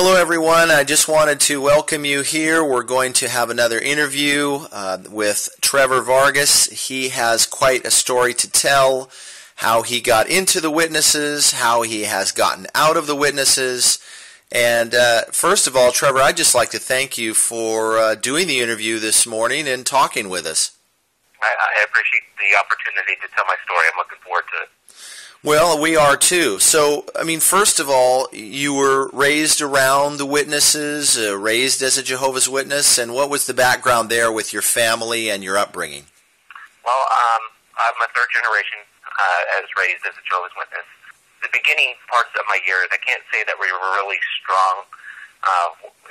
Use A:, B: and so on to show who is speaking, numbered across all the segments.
A: Hello everyone, I just wanted to welcome you here. We're going to have another interview with Trever Vargas. He has quite a story to tell, how he got into the witnesses, how he has gotten out of the witnesses. And first of all, Trever, I'd just like to thank you for doing the interview this morning and talking with us.
B: I appreciate the opportunity to tell my story. I'm looking forward to it.
A: Well, we are too. So, I mean, first of all, you were raised around the witnesses, raised as a Jehovah's Witness, and what was the background there with your family and your upbringing?
B: Well, I'm a third generation as raised as a Jehovah's Witness. The beginning parts of my years, I can't say that we were really strong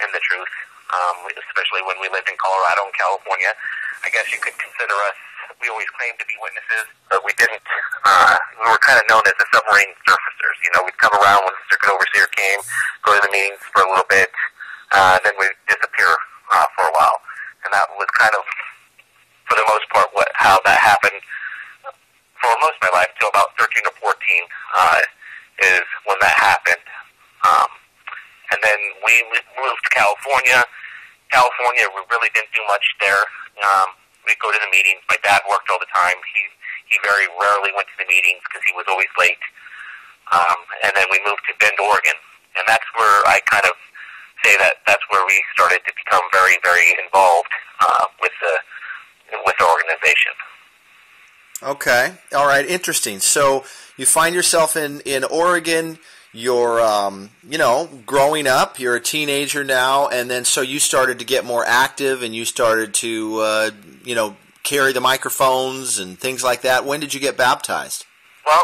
B: in the truth, especially when we lived in Colorado and California. I guess you could consider us, we always claimed to be witnesses, but we didn't. We were kind of known as the submarine surfacers. You know, we'd come around when the circuit overseer came, go to the meetings for a little bit, then we'd disappear for a while. And that was kind of, for the most part, how that happened for most of my life, till about 13 or 14 is when that happened. And then we moved to California. California, we really didn't do much there. We'd go to the meetings. My dad worked all the time. He very rarely went to the meetings because he was always late. And then we moved to Bend, Oregon. And that's where I kind of say that's where we started to become very, very involved with the organization.
A: Okay. All right. Interesting. So you find yourself in Oregon. You're, growing up. You're a teenager now, and then so you started to get more active, and you started to, carry the microphones and things like that. When did you get baptized?
B: Well,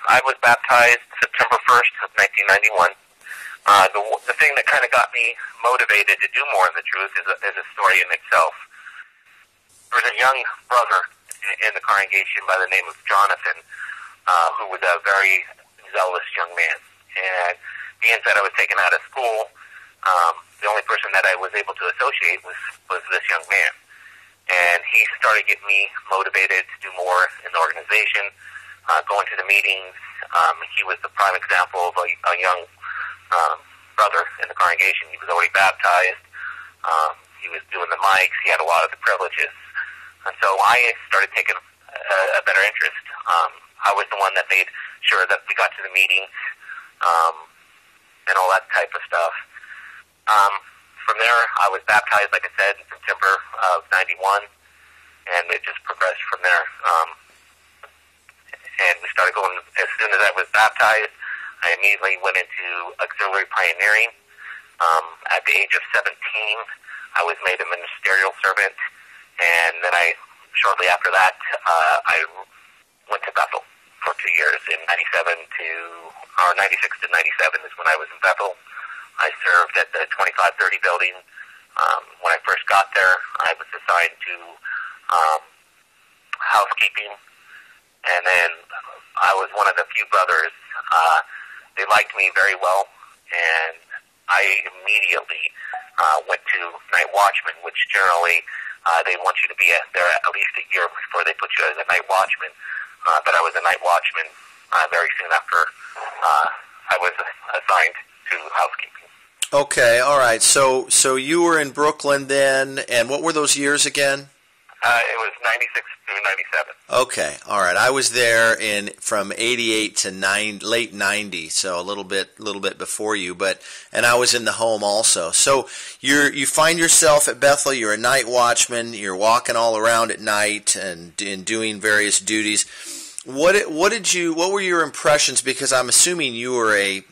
B: I was baptized September 1st of 1991. The thing that kind of got me motivated to do more in the truth is a story in itself. There was a young brother in the congregation by the name of Jonathan, who was a very zealous young man. And being that I was taken out of school, the only person that I was able to associate was this young man. And he started getting me motivated to do more in the organization, going to the meetings. He was the prime example of a young brother in the congregation. He was already baptized. He was doing the mics. He had a lot of the privileges. And so I started taking a better interest. I was the one that made sure that we got to the meetings and all that type of stuff. From there, I was baptized, like I said, in September of 91, and it just progressed from there. And we started going, as soon as I was baptized, I immediately went into auxiliary pioneering. At the age of 17, I was made a Ministerial Servant, and then shortly after that, I went to Bethel for 2 years, in 96 to 97 is when I was in Bethel. I served at the 2530 building. When I first got there, I was assigned to housekeeping, and then I was one of the few brothers. They liked me very well, and I immediately went to night watchman, which generally they want you to be there at least a year before they put you as a night watchman. But I was a night watchman very soon after I was assigned to housekeeping.
A: Okay, all right. So you were in Brooklyn then, and what were those years again?
B: It was 96 through 97.
A: Okay, all right. I was there from 88 to late 90, so a little bit before you, and I was in the home also. So you find yourself at Bethel. You're a night watchman. You're walking all around at night and doing various duties. What were your impressions? Because I'm assuming you were a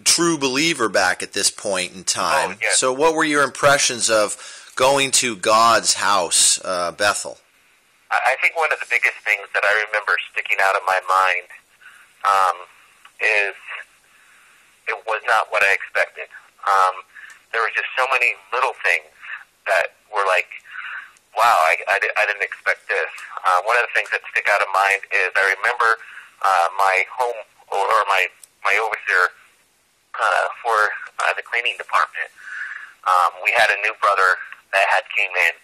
A: true believer back at this point in time.
B: Oh, yes.
A: So what were your impressions of going to God's house, Bethel?
B: I think one of the biggest things that I remember sticking out of my mind is it was not what I expected. There were just so many little things that were like, wow, I didn't expect this. One of the things that stick out of mind is I remember my home or my overseer for the cleaning department. We had a new brother that had came in,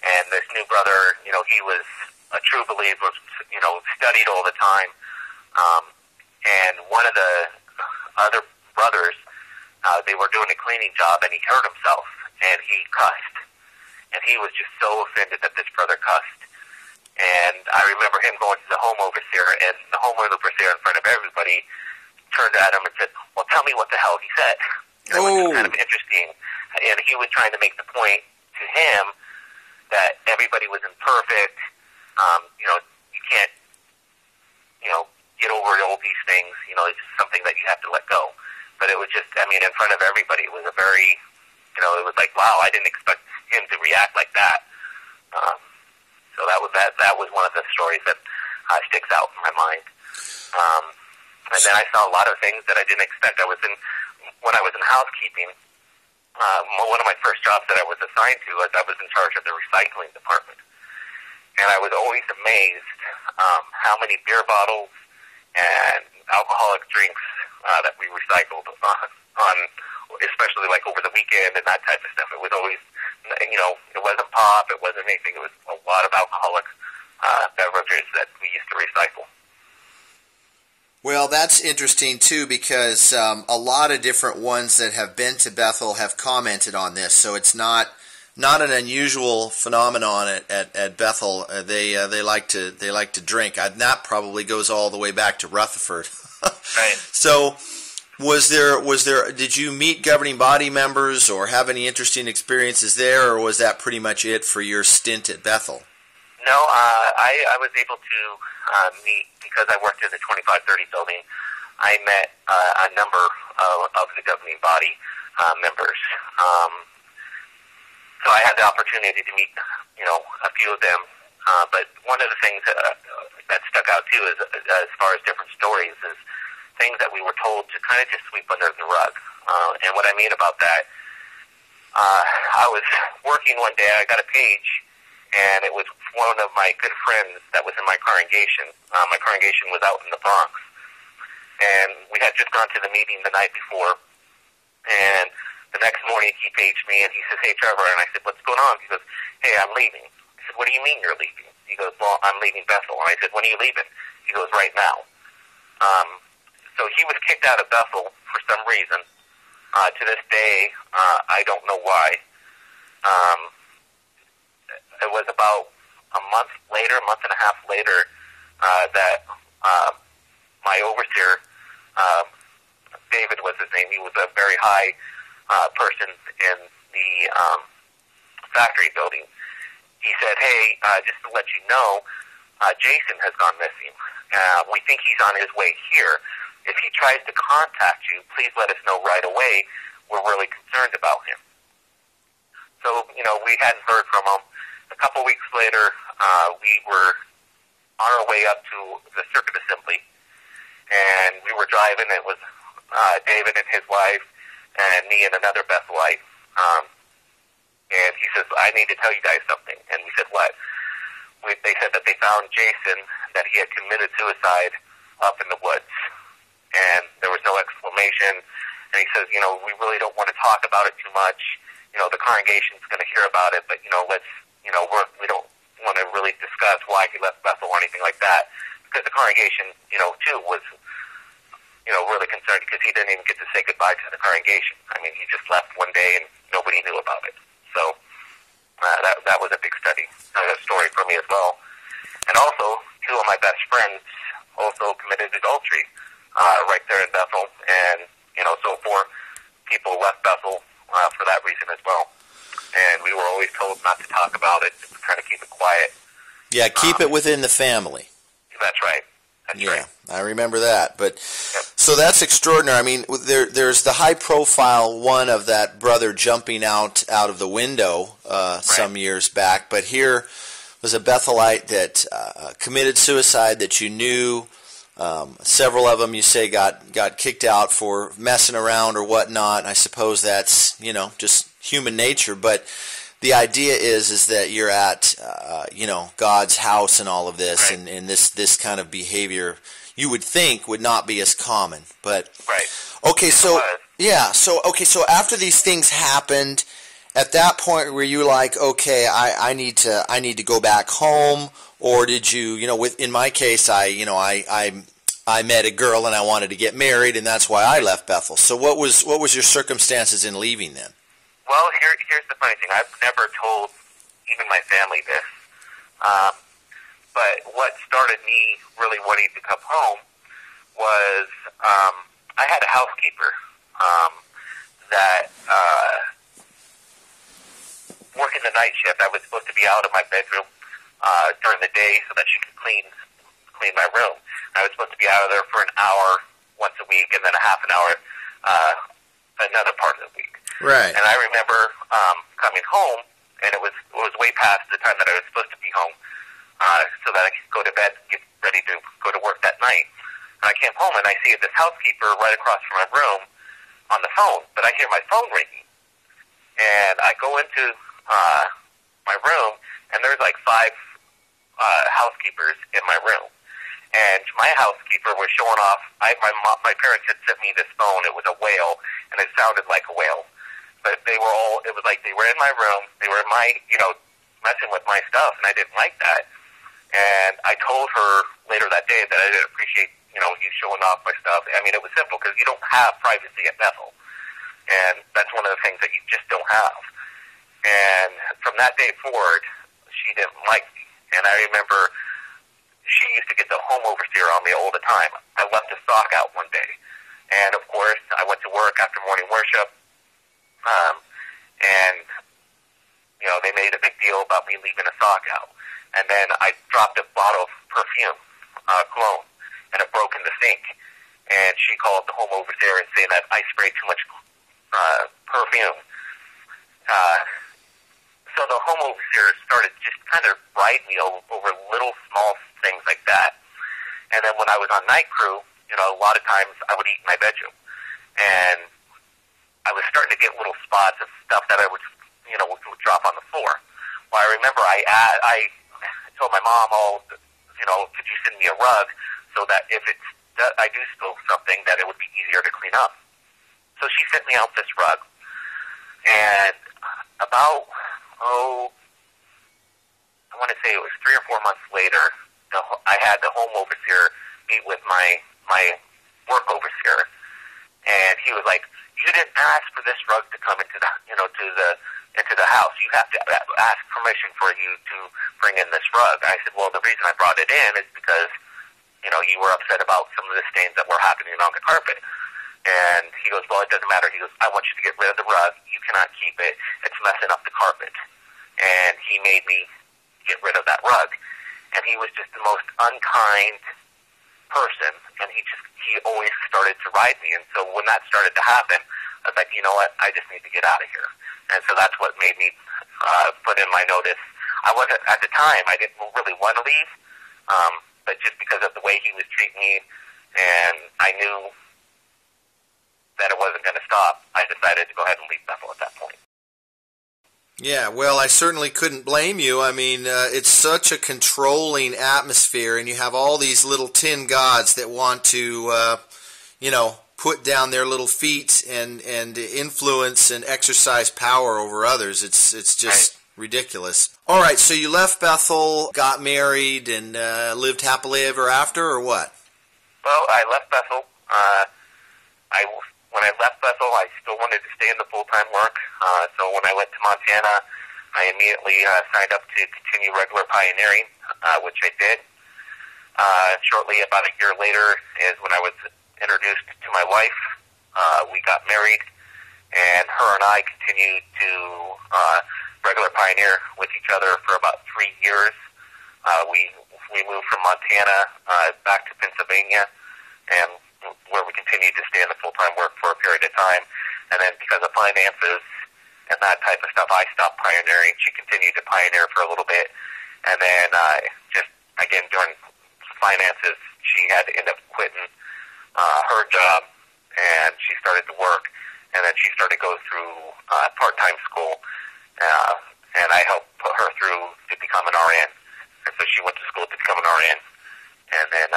B: and this new brother, he was a true believer, studied all the time. And one of the other brothers they were doing a cleaning job, and he hurt himself, and he cussed. And he was just so offended that this brother cussed. And I remember him going to the home overseer, and the home overseer in front of everybody turned at him and said, well, tell me what the hell he said. And it was kind of interesting. And he was trying to make the point to him that everybody was imperfect. You can't, get over all these things. It's just something that you have to let go. But it was just, in front of everybody, it was a very, it was like, wow, I didn't expect him to react like that. So that was one of the stories that sticks out in my mind. And then I saw a lot of things that I didn't expect. When I was in housekeeping, one of my first jobs that I was assigned to was I was in charge of the recycling department. And I was always amazed how many beer bottles and alcoholic drinks that we recycled on, especially like over the weekend and that type of stuff. It was always, it wasn't pop, it wasn't anything. It was a lot of alcoholic beverages that we used to recycle.
A: Well, that's interesting, too, because a lot of different ones that have been to Bethel have commented on this, so it's not an unusual phenomenon at Bethel. They like to drink. And that probably goes all the way back to Rutherford.
B: Right.
A: So, did you meet governing body members or have any interesting experiences there, or was that pretty much it for your stint at Bethel?
B: No, I was able to meet, because I worked in the 2530 building. I met a number of the governing body members. So I had the opportunity to meet, a few of them. But one of the things that stuck out too is, as far as different stories, is things that we were told to kind of just sweep under the rug. And what I mean about that, I was working one day. I got a page, and it was one of my good friends that was in my congregation. My congregation was out in the Bronx, and we had just gone to the meeting the night before. And the next morning, he paged me, and he says, "Hey, Trevor," and I said, "What's going on?" He goes, "Hey, I'm leaving." I said, "What do you mean you're leaving?" He goes, "Well, I'm leaving Bethel." And I said, "When are you leaving?" He goes, "Right now." So he was kicked out of Bethel for some reason. To this day, I don't know why. It was about a month and a half later, that my overseer, David was his name, he was a very high person in the factory building. He said, "Hey, just to let you know, Jason has gone missing. We think he's on his way here. If he tries to contact you, please let us know right away. We're really concerned about him." So, we hadn't heard from him. A couple weeks later, we were on our way up to the circuit assembly, and we were driving. It was David and his wife, and me and another Bethelite. And he says, "I need to tell you guys something." And we said, "What?" They said that they found Jason, that he had committed suicide up in the woods. And there was no explanation. And he says, "We really don't want to talk about it too much. The congregation's going to hear about it, but, let's, we don't want to really discuss why he left Bethel or anything like that." Because the congregation, too, was, really concerned, because he didn't even get to say goodbye to the congregation. He just left one day and nobody knew about it. So that was a big story for me as well. And also, two of my best friends also committed adultery right there in Bethel, and so 4 people left Bethel for that reason as well. And we were always told not to talk about it, to kind of keep it quiet.
A: Yeah, keep it within the family.
B: That's right. That's right.
A: I remember that. But so that's extraordinary. There's the high-profile one of that brother jumping out of the window some years back. But here was a Bethelite that committed suicide that you knew. Several of them, you say, got kicked out for messing around or whatnot. I suppose that's just human nature. But the idea is that you're at God's house and all of this,
B: right.
A: and this kind of behavior you would think would not be as common. But
B: right.
A: Okay, so so after these things happened, at that point were you like, okay, I need to go back home, or did you, in my case, I I met a girl and I wanted to get married, and that's why I left Bethel. So what was your circumstances in leaving then?
B: Well, here's the funny thing. I've never told even my family this. But what started me really wanting to come home was I had a housekeeper that working the night shift. I was supposed to be out of my bedroom during the day so that she could clean my room. I was supposed to be out of there for an hour once a week and then a half an hour another part of the week.
A: Right.
B: And I remember coming home, and it was way past the time that I was supposed to be home, so that I could go to bed and get ready to go to work that night. And I came home, and I see this housekeeper right across from my room on the phone, but I hear my phone ringing. And I go into my room, and there's like 5 housekeepers in my room. And my housekeeper was showing off. My parents had sent me this phone. It was a whale, and it sounded like a whale. But it was like they were in my room. They were in my, messing with my stuff, and I didn't like that. And I told her later that day that I didn't appreciate, you showing off my stuff. I mean, it was simple because you don't have privacy at Bethel. And that's one of the things that you just don't have. And from that day forward, she didn't like me. And I remember she used to get the home overseer on me all the time. I left a sock out one day. And, of course, I went to work after morning worship. And, they made a big deal about me leaving a sock out. And then I dropped a bottle of perfume, cologne, and it broke in the sink. And she called the home overseer and saying that I sprayed too much perfume. So the home overseer started just kind of riding me over little small things like that. And then when I was on night crew, a lot of times I would eat in my bedroom. And I was starting to get little spots of stuff that I would drop on the floor. Well, I remember I told my mom, could you send me a rug so that if I do spill something, that it would be easier to clean up. So she sent me out this rug. And about, I want to say it was 3 or 4 months later, I had the home overseer meet with my work overseer, and he was like, "You didn't ask for this rug to come into the into the house. You have to ask permission for you to bring in this rug." And I said, "Well, the reason I brought it in is because you were upset about some of the stains that were happening on the carpet." And he goes, "Well, it doesn't matter." He goes, "I want you to get rid of the rug. You cannot keep it. It's messing up the carpet." And he made me get rid of that rug. And he was just the most unkind person, and he always started to ride me. And so when that started to happen, I was like, you know what, I just need to get out of here. And so that's what made me put in my notice. I wasn't, at the time, I didn't really want to leave, but just because of the way he was treating me, and I knew that it wasn't going to stop, I decided to go ahead and leave Bethel at that point.
A: Yeah, well, I certainly couldn't blame you. I mean, it's such a controlling atmosphere, and you have all these little tin gods that want to, put down their little feet and influence and exercise power over others. It's just ridiculous. All right, so you left Bethel, got married, and lived happily ever after, or what?
B: Well, I left Bethel. When I left Bethel, I still wanted to stay in the full-time work. So when I went to Montana, I immediately signed up to continue regular pioneering, which I did. Shortly, about a year later, is when I was introduced to my wife. We got married, and her and I continued to regular pioneer with each other for about 3 years. We moved from Montana back to Pennsylvania, and where we continued to stay in the full-time work for a period of time. And then because of finances and that type of stuff, I stopped pioneering. She continued to pioneer for a little bit. And then just, again, during finances, she had to end up quitting her job, and she started to work. And then she started to go through part-time school, and I helped put her through to become an RN. And so she went to school to become an RN. And then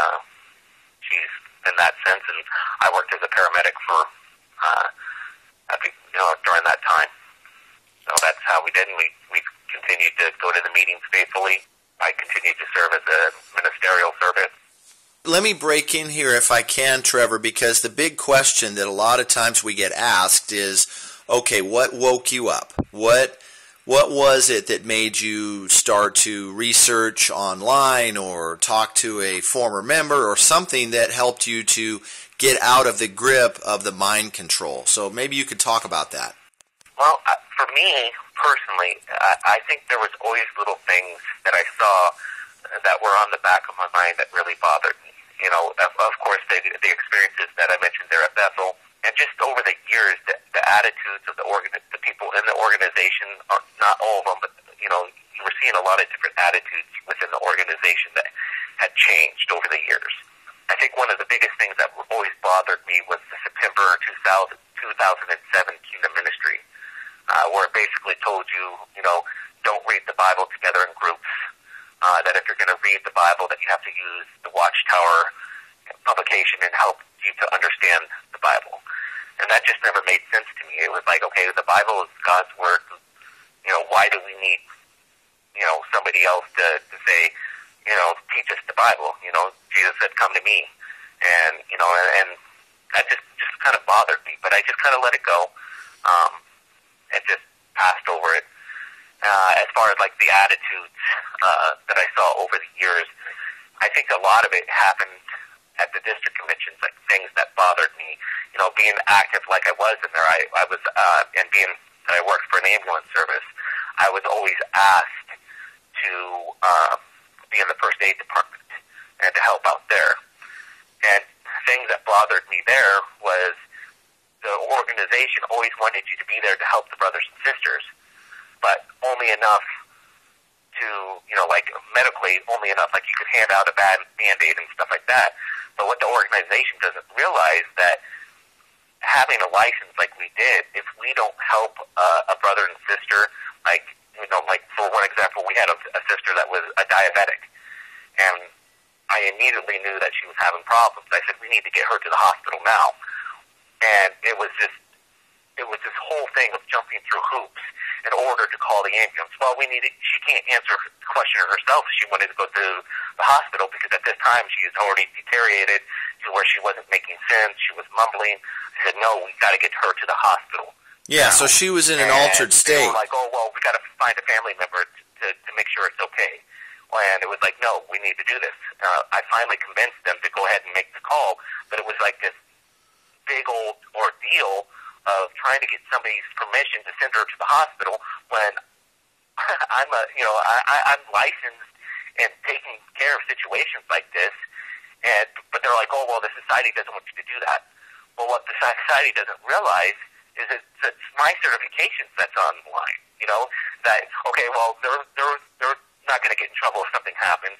B: she's in that sense, and I worked as a paramedic for during that time. So that's how we did, and we continued to go to the meetings faithfully. I continued to serve as a ministerial servant.
A: let me break in here if I can, Trever, because the big question that a lot of times we get asked is, okay, what woke you up? What was it that made you start to research online or talk to a former member or something that helped you to get out of the grip of the mind control? So maybe you could talk about that.
B: Well, for me, personally, I think there was always little things that I saw that were on the back of my mind that really bothered me. You know, of course, the experiences that I mentioned there at Bethel, and just over the years, the attitudes of the people in the organization, are not all of them, but, you know, you were seeing a lot of different attitudes within the organization that had changed over the years. I think one of the biggest things that always bothered me was the September 2007 Kingdom Ministry, where it basically told you, you know, don't read the Bible together in groups, that if you're going to read the Bible, that you have to use the Watchtower publication and help you to understand the Bible. And that just never made sense to me. It was like, okay, the Bible is God's Word. You know, why do we need, you know, somebody else to say, you know, teach us the Bible? You know, Jesus said, come to me. And, you know, and that just kind of bothered me. But I just kind of let it go and just passed over it. As far as, like, the attitudes that I saw over the years, I think a lot of it happened at the district conventions, like things that bothered me. You know, being active like I was in there, I was, and being that I worked for an ambulance service, I was always asked to be in the first aid department and to help out there. And things that bothered me there was the organization always wanted you to be there to help the brothers and sisters, but only enough to, you know, like medically, only enough, like you could hand out a Band-Aid and stuff like that. But what the organization doesn't realize that having a license like we did, if we don't help a brother and sister, like, you know, like for one example, we had a sister that was a diabetic, and I immediately knew that she was having problems. I said, we need to get her to the hospital now. And it was this whole thing of jumping through hoops in order to call the ambulance. Well, she can't answer the question herself. She wanted to go to the hospital because at this time she was already deteriorated to where she wasn't making sense. She was mumbling. I said, no, we got to get her to the hospital.
A: Yeah, so she was in an altered state.
B: They were like, oh, well, we got to find a family member to make sure it's okay. And it was like, no, we need to do this. I finally convinced them to go ahead and make the call, but it was like this big old ordeal of trying to get somebody's permission to send her to the hospital when I'm licensed and taking care of situations like this. But they're like, oh, well, the society doesn't want you to do that. Well, what the society doesn't realize is it's my certifications that's online. You know, that, okay, well, they're not going to get in trouble if something happens,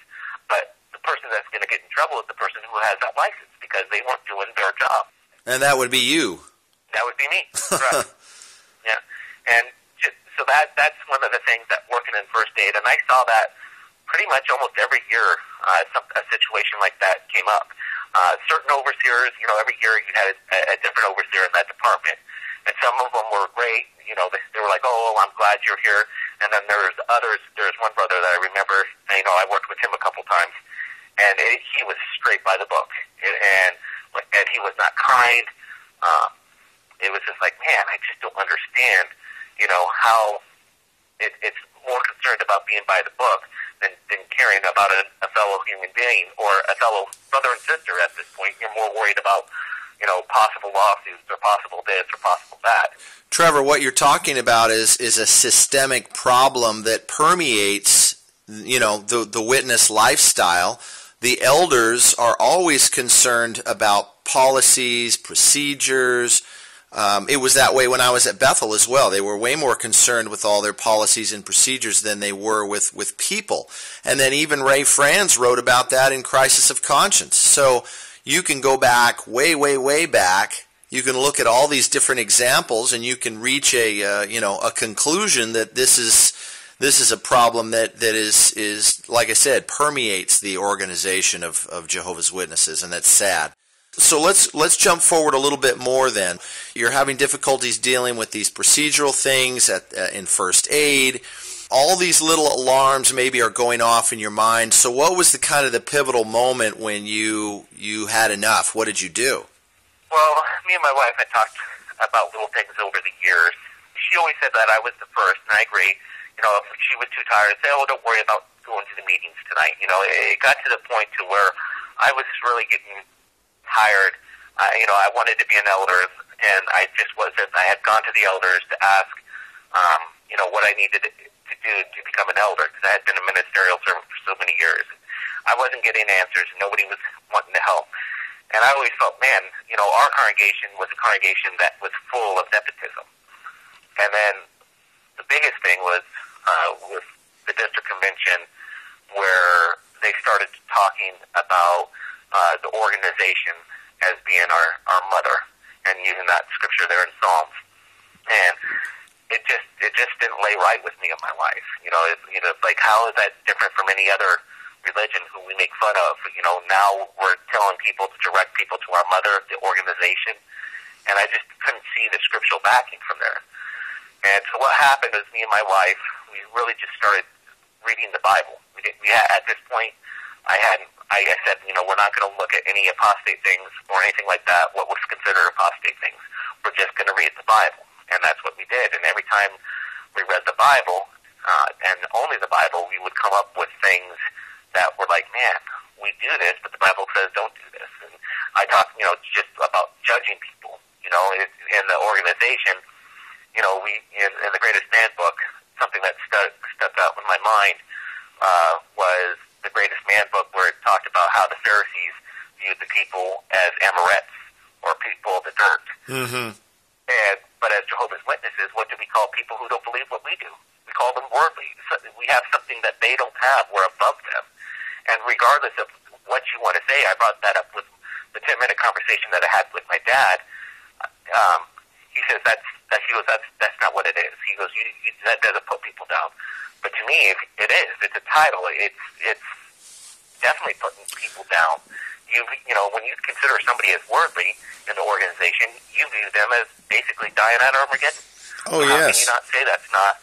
B: but the person that's going to get in trouble is the person who has that license because they weren't doing their job.
A: And that would be you.
B: That would be me. Right. Yeah. And so that's one of the things that working in first aid, and I saw that pretty much almost every year a situation like that came up. Certain overseers, you know, every year you had a different overseer in that department. And some of them were great. You know, they were like, oh, I'm glad you're here. And then there's others. There's one brother that I remember, and, you know, I worked with him a couple times, and he was straight by the book. And he was not kind. It was just like, man, I just don't understand, you know, how it's more concerned about being by the book than caring about a fellow human being or a fellow brother and sister at this point. You're more worried about, you know, possible lawsuits or possible this or possible that.
A: Trever, what you're talking about is a systemic problem that permeates, you know, the witness lifestyle. The elders are always concerned about policies, procedures. It was that way when I was at Bethel as well. They were way more concerned with all their policies and procedures than they were with people. And then even Ray Franz wrote about that in Crisis of Conscience. So you can go back way, way, way back. You can look at all these different examples, and you can reach a conclusion that this is a problem that is like I said, permeates the organization of Jehovah's Witnesses, and that's sad. So let's jump forward a little bit more then. You're having difficulties dealing with these procedural things in first aid. all these little alarms maybe are going off in your mind. So what was the kind of the pivotal moment when you had enough? What did you do?
B: Well, me and my wife had talked about little things over the years. She always said that I was the first, and I agree. You know, if she was too tired, I'd say, oh, don't worry about going to the meetings tonight. You know, it got to the point to where I was really getting tired. You know, I wanted to be an elder, and I just wasn't. I had gone to the elders to ask, you know, what I needed to do to become an elder, because I had been a ministerial servant for so many years. I wasn't getting answers. Nobody was wanting to help. And I always felt, man, you know, our congregation was a congregation that was full of nepotism. And then the biggest thing was with the district convention, where they started talking about the organization as being our mother, and using that scripture there in Psalms. And it just didn't lay right with me in my life. You know, it's like, how is that different from any other religion who we make fun of? You know, now we're telling people to direct people to our mother, the organization, and I just couldn't see the scriptural backing from there. And so what happened is, me and my wife, we really just started reading the Bible. We had, at this point, I said, you know, we're not going to look at any apostate things or anything like that, what was considered apostate things. We're just going to read the Bible. And that's what we did. And every time we read the Bible, and only the Bible, we would come up with things that were like, man, we do this, but the Bible says don't do this. And I talk, you know, just about judging people, you know, in the organization. You know, in the Greatest Man book, something that stuck out in my mind was the Greatest Man book, where it talked about how the Pharisees viewed the people as amorettes, or people of the dirt.
A: Mm-hmm.
B: But as Jehovah's Witnesses, what do we call people who don't believe what we do? We call them worldly. So we have something that they don't have. We're above them. And regardless of what you want to say, I brought that up with the 10-minute conversation that I had with my dad. He says that's not what it is. He goes, that doesn't put people down. But to me, it is. It's a title. It's definitely putting people down. You know, when you consider somebody as worldly in the organization, you view them as basically dying at Armageddon.
A: Oh, yes.
B: How can you not say that's not,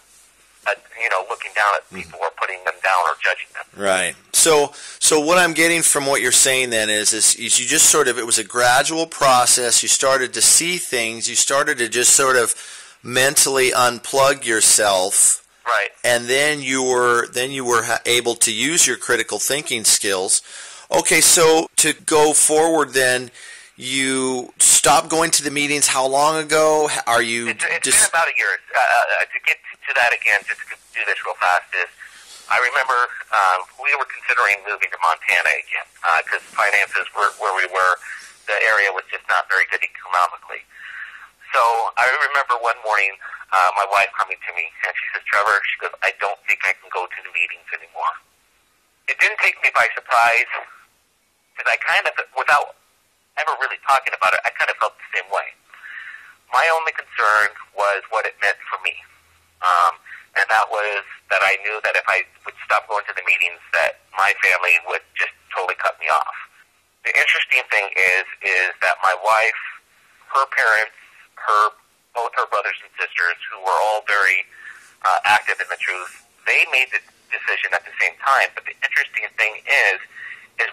B: you know, looking down at people or putting them down or judging them?
A: Right. So what I'm getting from what you're saying then is you just sort of, it was a gradual process. You started to see things. You started to just sort of mentally unplug yourself.
B: Right.
A: And then you were able to use your critical thinking skills. Okay, so to go forward then, you stopped going to the meetings how long ago? Are you
B: It's been about a year. To get to that again, just to do this real fast, is I remember we were considering moving to Montana again, because finances were where we were. The area was just not very good economically. So I remember one morning my wife coming to me, and she says, Trevor, she goes, I don't think I can go to the meetings anymore. It didn't take me by surprise, because I kind of, without ever really talking about it, I kind of felt the same way. My only concern was what it meant for me. And that was that I knew that if I would stop going to the meetings, that my family would just totally cut me off. The interesting thing is that my wife, her parents, both her brothers and sisters, who were all very active in the truth, they made the decision at the same time. But the interesting thing is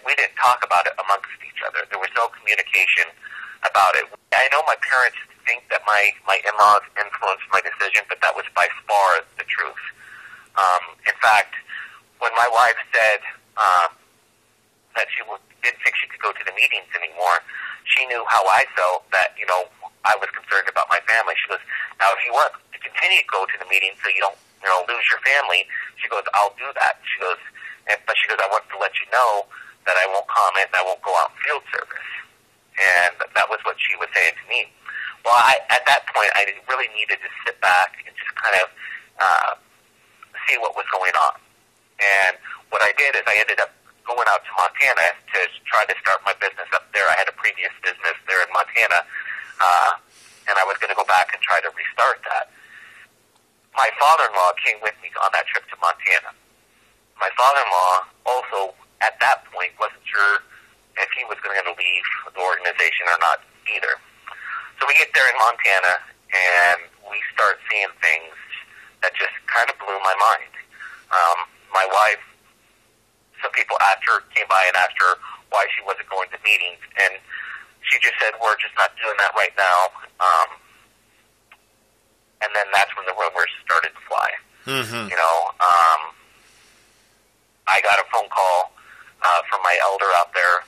B: we didn't talk about it amongst each other. There was no communication about it. I know my parents think that my in-laws influenced my decision, but that was by far the truth. In fact, when my wife said that she didn't think she could go to the meetings anymore, she knew how I felt, that, you know, I was concerned about my family. She goes, now if you want to continue to go to the meetings so you don't, you know, lose your family, she goes, I'll do that. She goes, but she goes, I want to let you know that I won't comment and I won't go out in field service. And that was what she was saying to me. Well, at that point, I really needed to sit back and just kind of see what was going on. And what I did is I ended up going out to Montana to try to start my business up there. I had a previous business there in Montana, and I was going to go back and try to restart that. My father-in-law came with me on that trip to Montana. My father-in-law also, at that point, wasn't sure if he was going to leave the organization or not either. So we get there in Montana, and we start seeing things that just kind of blew my mind. My wife, some people came by and asked her why she wasn't going to meetings, and she just said, we're just not doing that right now. And then that's when the rumors started to fly.
A: Mm-hmm.
B: I got a phone call from my elder out there,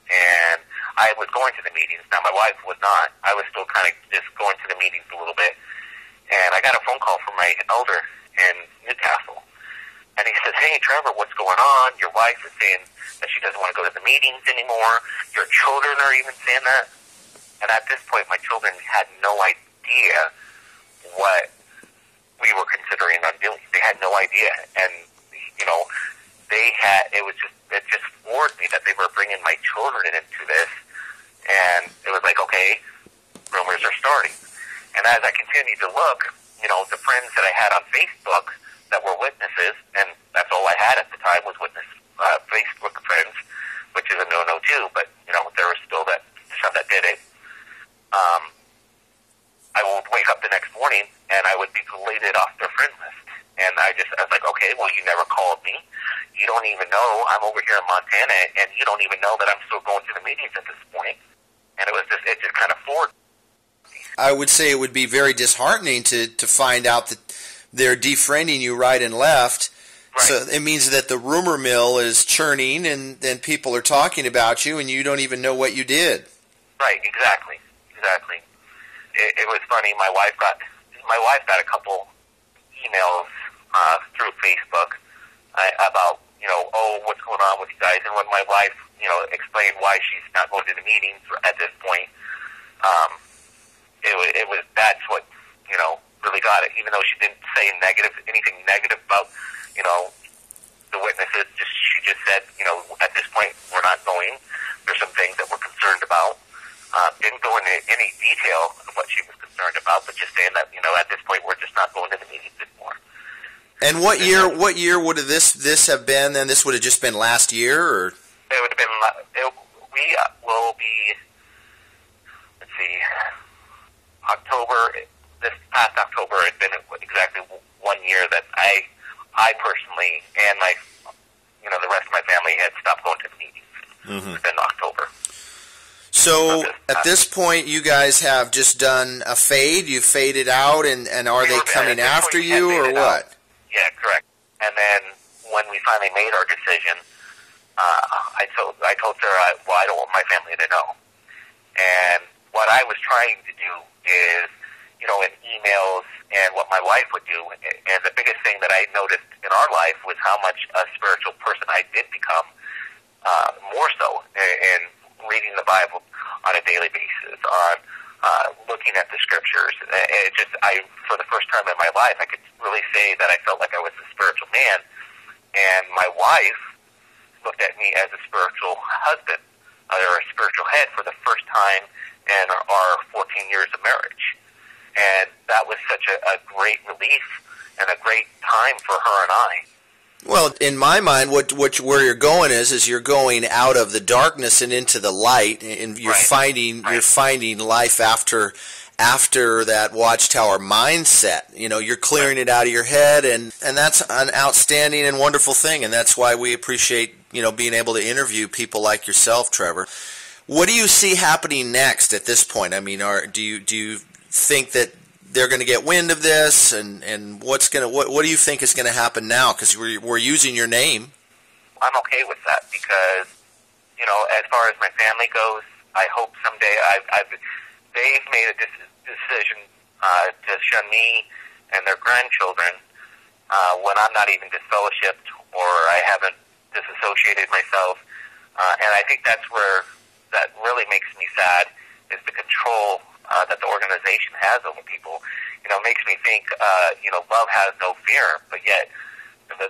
B: and I was going to the meetings. Now, my wife was not. I was still kind of just going to the meetings a little bit. And I got a phone call from my elder in Newcastle. And he says, hey, Trevor, what's going on? Your wife is saying that she doesn't want to go to the meetings anymore. Your children are even saying that. And at this point, my children had no idea what we were considering on doing. They had no idea. And, it just floored me that they were bringing my children into this. And it was like, okay, rumors are starting. And as I continued to look, the friends that I had on Facebook that were witnesses, and that's all I had at the time was Facebook friends, which is a no-no too, but, there was still some that did it. I would wake up the next morning, and I would be deleted off their friend list. And I was like, okay, well, you never called me. You don't even know I'm over here in Montana, and you don't even know that I'm still going to the meetings at this point. And it just kind of floored me.
A: I would say it would be very disheartening to find out that they're defriending you right and left. Right. So it means that the rumor mill is churning, and then people are talking about you, and you don't even know what you did.
B: Right, exactly. It was funny. My wife got a couple emails through Facebook about what's going on with you guys. And when my wife explained why she's not going to the meetings at this point, that's what really got it. Even though she didn't say anything negative about the witnesses, she just said at this point we're not going. There's some things that we're concerned about. Didn't go into any detail of what she was concerned about, but just saying that at this point we're just not going to the meetings anymore.
A: And what year would this have been? Then this would have just been last year, or
B: it would have been. We will be. Let's see, October. This past October had been exactly 1 year that I personally and the rest of my family had stopped going to the meetings. Mm-hmm. It's been October.
A: So at this point, you guys have just done a fade. You faded out, and are they coming after you, or what?
B: Yeah, correct. And then when we finally made our decision, I told Sarah, well, I don't want my family to know. And what I was trying to do is, in emails and what my wife would do, and the biggest thing that I noticed in our life was how much a spiritual person I did become, more so in reading the Bible on a daily basis, on looking at the scriptures. For the first time in my life, I could really say that I felt like I was a spiritual man. And my wife looked at me as a spiritual husband, or a spiritual head, for the first time in our 14 years of marriage. And that was such a great relief and a great time for her and I.
A: Well, in my mind, where you're going is you're going out of the darkness and into the light, and you're finding life after that Watchtower mindset. You're clearing it out of your head, and that's an outstanding and wonderful thing, and that's why we appreciate being able to interview people like yourself, Trevor. What do you see happening next at this point? I mean, do you think that they're going to get wind of this, and what do you think is going to happen now? Because we're using your name.
B: I'm okay with that because, as far as my family goes, I hope someday they've made a decision to shun me and their grandchildren when I'm not even disfellowshipped or I haven't disassociated myself. And I think that's where that really makes me sad, is the control that the organization has over people. Makes me think, love has no fear, but yet the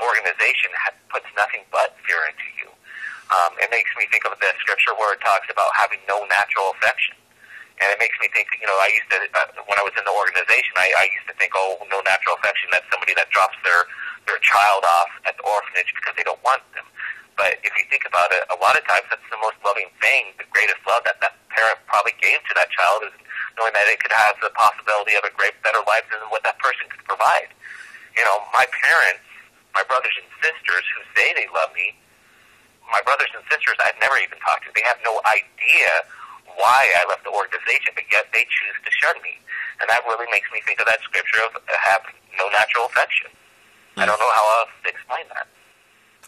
B: organization puts nothing but fear into you. It makes me think of the scripture where it talks about having no natural affection. And it makes me think, I used to, when I was in the organization, I used to think, oh, no natural affection, that's somebody that drops their child off at the orphanage because they don't want them. But if you think about it, a lot of times that's the most loving thing, the greatest love that parent probably gave to that child, is knowing that it could have the possibility of a better life than what that person could provide. My parents my brothers and sisters who say they love me, my brothers and sisters I've never even talked to. They have no idea why I left the organization, but yet they choose to shun me. And that really makes me think of that scripture of have no natural affection. I don't know how else to explain that.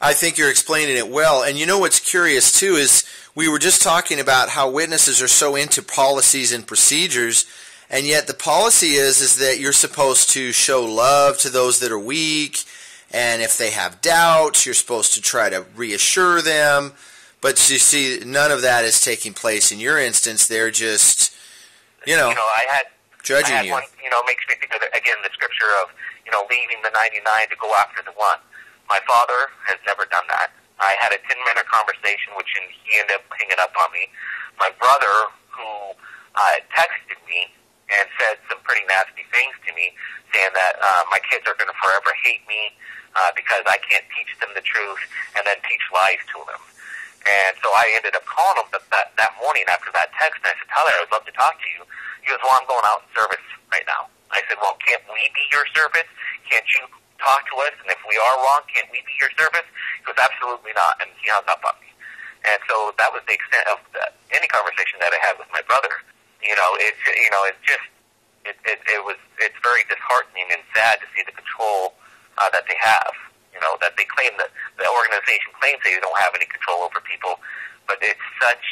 A: I think you're explaining it well. And you know what's curious, too, is we were just talking about how witnesses are so into policies and procedures, and yet the policy is that you're supposed to show love to those that are weak, and if they have doubts, you're supposed to try to reassure them. But you see, none of that is taking place in your instance. They're just, judging you.
B: One, makes me think of, again, the scripture of, leaving the 99 to go after the one. My father has never done that. I had a 10-minute conversation, which he ended up hanging up on me. My brother, who texted me and said some pretty nasty things to me, saying that my kids are going to forever hate me because I can't teach them the truth and then teach lies to them. And so I ended up calling him that morning after that text, and I said, Tyler, I would love to talk to you. He goes, well, I'm going out in service right now. I said, well, can't we be your service? Can't you talk to us? And if we are wrong, can't we be your service? He goes, absolutely not. And he hung up on me. And so that was the extent of any conversation that I had with my brother. It's very disheartening and sad to see the control that they have. That they claim that the organization claims they don't have any control over people, but it's such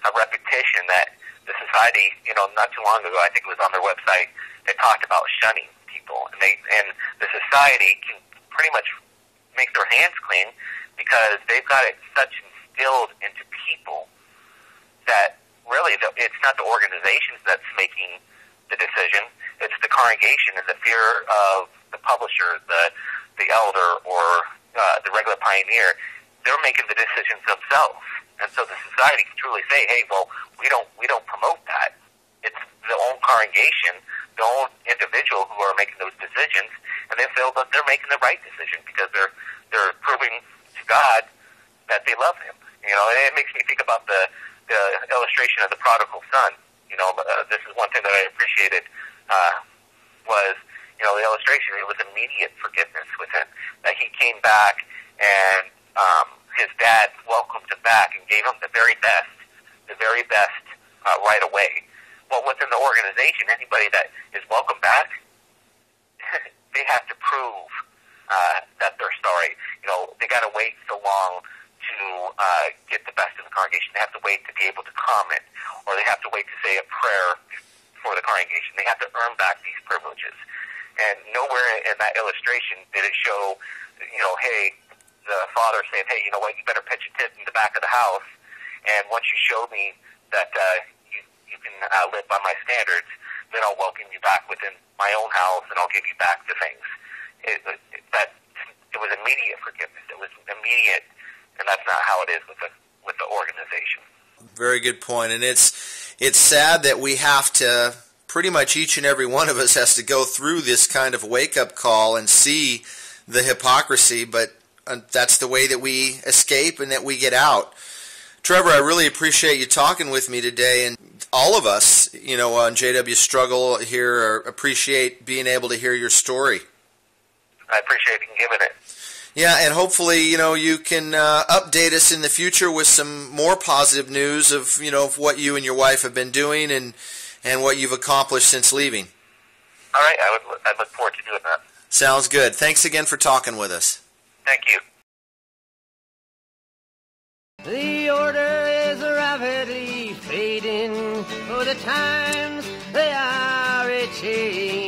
B: a repetition that the society, not too long ago, I think it was on their website, they talked about shunning people, and the society can pretty much make their hands clean because they've got it such instilled into people that really it's not the organizations that's making the decision, it's the congregation and the fear of the publisher, the elder, or the regular pioneer. They're making the decisions themselves, and so the society can truly say, "Hey, well, we don't promote that." It's the own congregation, the own individual who are making those decisions, and they feel that they're making the right decision because they're proving to God that they love Him. And it makes me think about the illustration of the Prodigal Son. This is one thing that I appreciated was. The illustration, it was immediate forgiveness with him. That he came back and his dad welcomed him back and gave him the very best right away. Well, within the organization, anybody that is welcomed back, they have to prove that they're sorry. They got to wait so long to get the best in the congregation. They have to wait to be able to comment, or they have to wait to say a prayer for the congregation. They have to earn back these privileges. And nowhere in that illustration did it show, hey, the father saying, hey, you know what, you better pitch a tent in the back of the house, and once you show me that you can live by my standards, then I'll welcome you back within my own house, and I'll give you back the things. It was immediate forgiveness. It was immediate, and that's not how it is with the organization.
A: Very good point, and it's sad that we have to. Pretty much each and every one of us has to go through this kind of wake-up call and see the hypocrisy, but that's the way that we escape and that we get out. Trever, I really appreciate you talking with me today, and all of us, on JWStruggle here appreciate being able to hear your story.
B: I appreciate you giving it.
A: Yeah, and hopefully, you can update us in the future with some more positive news of, of what you and your wife have been doing and what you've accomplished since leaving.
B: All right, I look forward to doing that.
A: Sounds good. Thanks again for talking with us.
B: Thank you.
C: The order is rapidly fading, for the times they are a-changing.